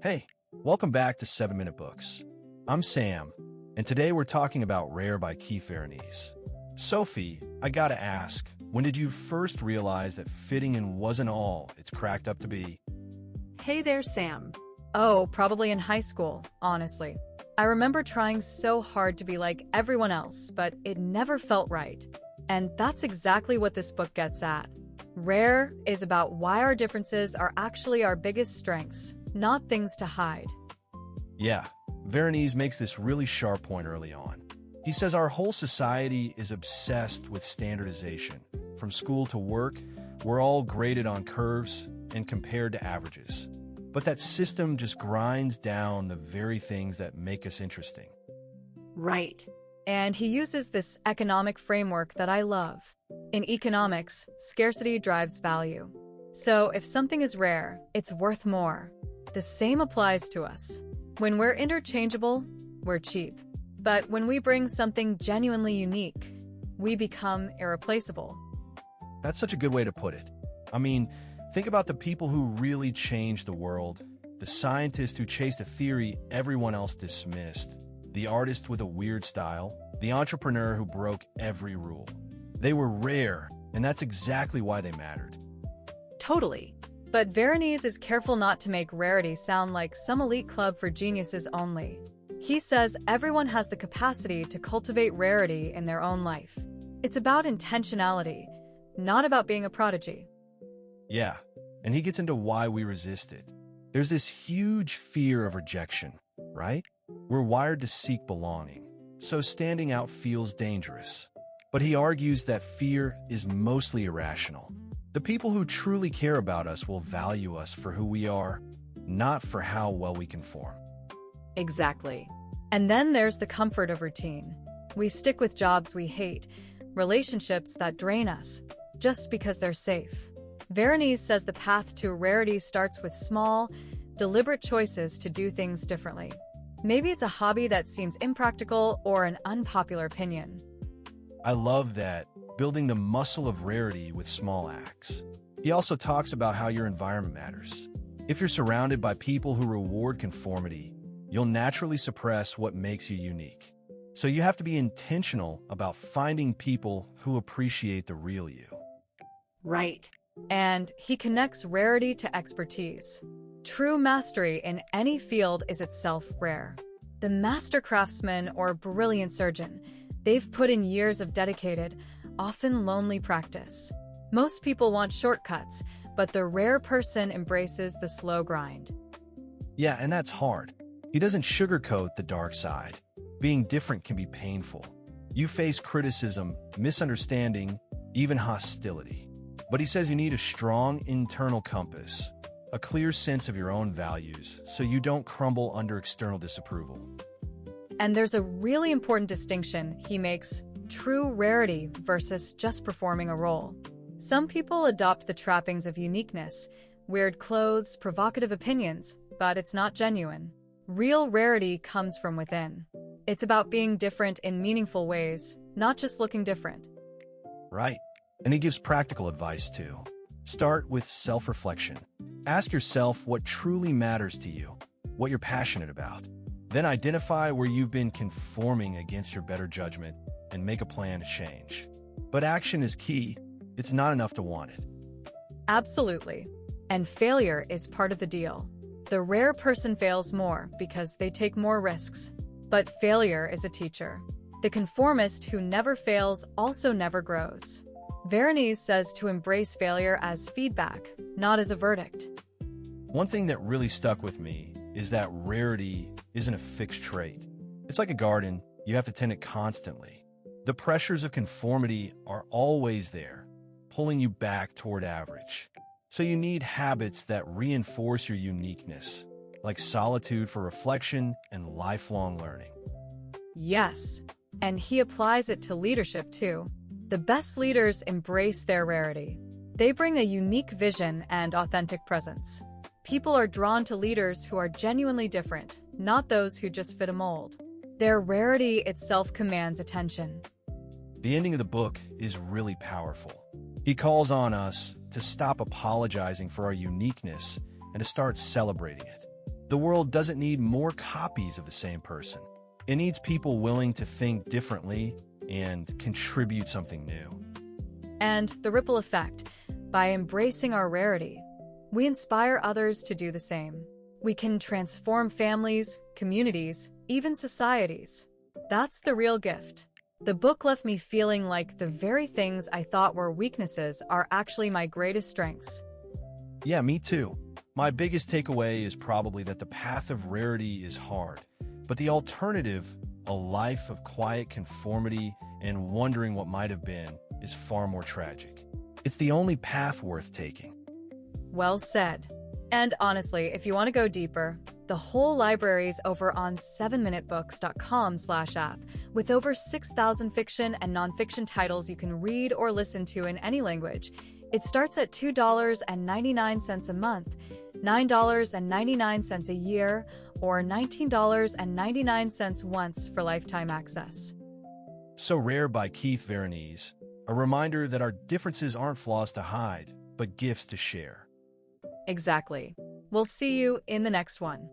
Hey, welcome back to 7-Minute Books. I'm Sam, and today we're talking about Rare by Veronese. Sophie, I gotta ask, when did you first realize that fitting in wasn't all it's cracked up to be? Hey there, Sam. Oh, probably in high school, honestly. I remember trying so hard to be like everyone else, but it never felt right. And that's exactly what this book gets at. Rare is about why our differences are actually our biggest strengths, not things to hide. Yeah, Veronese makes this really sharp point early on. He says our whole society is obsessed with standardization. From school to work, we're all graded on curves and compared to averages. But that system just grinds down the very things that make us interesting. Right. And he uses this economic framework that I love. In economics, scarcity drives value. So if something is rare, it's worth more. The same applies to us. When we're interchangeable, we're cheap. But when we bring something genuinely unique, we become irreplaceable. That's such a good way to put it. I mean, think about the people who really changed the world, the scientist who chased a theory everyone else dismissed, the artist with a weird style, the entrepreneur who broke every rule. They were rare, and that's exactly why they mattered. Totally. But Veronese is careful not to make rarity sound like some elite club for geniuses only. He says everyone has the capacity to cultivate rarity in their own life. It's about intentionality, not about being a prodigy. Yeah, and he gets into why we resist it. There's this huge fear of rejection, right? We're wired to seek belonging, so standing out feels dangerous. But he argues that fear is mostly irrational. The people who truly care about us will value us for who we are, not for how well we conform. Exactly. And then there's the comfort of routine. We stick with jobs we hate, relationships that drain us, just because they're safe. Veronese says the path to rarity starts with small, deliberate choices to do things differently. Maybe it's a hobby that seems impractical or an unpopular opinion. I love that, building the muscle of rarity with small acts. He also talks about how your environment matters. If you're surrounded by people who reward conformity, you'll naturally suppress what makes you unique. So you have to be intentional about finding people who appreciate the real you. Right. And he connects rarity to expertise. True mastery in any field is itself rare. The master craftsman or brilliant surgeon, they've put in years of dedicated, often lonely practice. Most people want shortcuts, but the rare person embraces the slow grind. Yeah, and that's hard. He doesn't sugarcoat the dark side. Being different can be painful. You face criticism, misunderstanding, even hostility. But he says you need a strong internal compass, a clear sense of your own values, so you don't crumble under external disapproval. And there's a really important distinction he makes: true rarity versus just performing a role. Some people adopt the trappings of uniqueness, weird clothes, provocative opinions, but it's not genuine. Real rarity comes from within. It's about being different in meaningful ways, not just looking different. Right. And he gives practical advice too. Start with self-reflection. Ask yourself what truly matters to you, what you're passionate about. Then identify where you've been conforming against your better judgment and make a plan to change. But action is key. It's not enough to want it. Absolutely. And failure is part of the deal. The rare person fails more because they take more risks. But failure is a teacher. The conformist who never fails also never grows. Veronese says to embrace failure as feedback, not as a verdict. One thing that really stuck with me is that rarity isn't a fixed trait. It's like a garden, you have to tend it constantly. The pressures of conformity are always there, pulling you back toward average. So you need habits that reinforce your uniqueness, like solitude for reflection and lifelong learning. Yes, and he applies it to leadership too. The best leaders embrace their rarity. They bring a unique vision and authentic presence. People are drawn to leaders who are genuinely different, not those who just fit a mold. Their rarity itself commands attention. The ending of the book is really powerful. He calls on us to stop apologizing for our uniqueness and to start celebrating it. The world doesn't need more copies of the same person. It needs people willing to think differently and contribute something new. And the ripple effect. By embracing our rarity, we inspire others to do the same. We can transform families, communities, even societies. That's the real gift. The book left me feeling like the very things I thought were weaknesses are actually my greatest strengths. Yeah, me too. My biggest takeaway is probably that the path of rarity is hard, but the alternative, a life of quiet conformity and wondering what might have been, is far more tragic. It's the only path worth taking. Well said. And honestly, if you want to go deeper, the whole library's over on 7minutebooks.com/app with over 6,000 fiction and nonfiction titles you can read or listen to in any language. It starts at $2.99 a month, $9.99 a year, or $19.99 once for lifetime access. So Rare by Keith Veronese, a reminder that our differences aren't flaws to hide, but gifts to share. Exactly. We'll see you in the next one.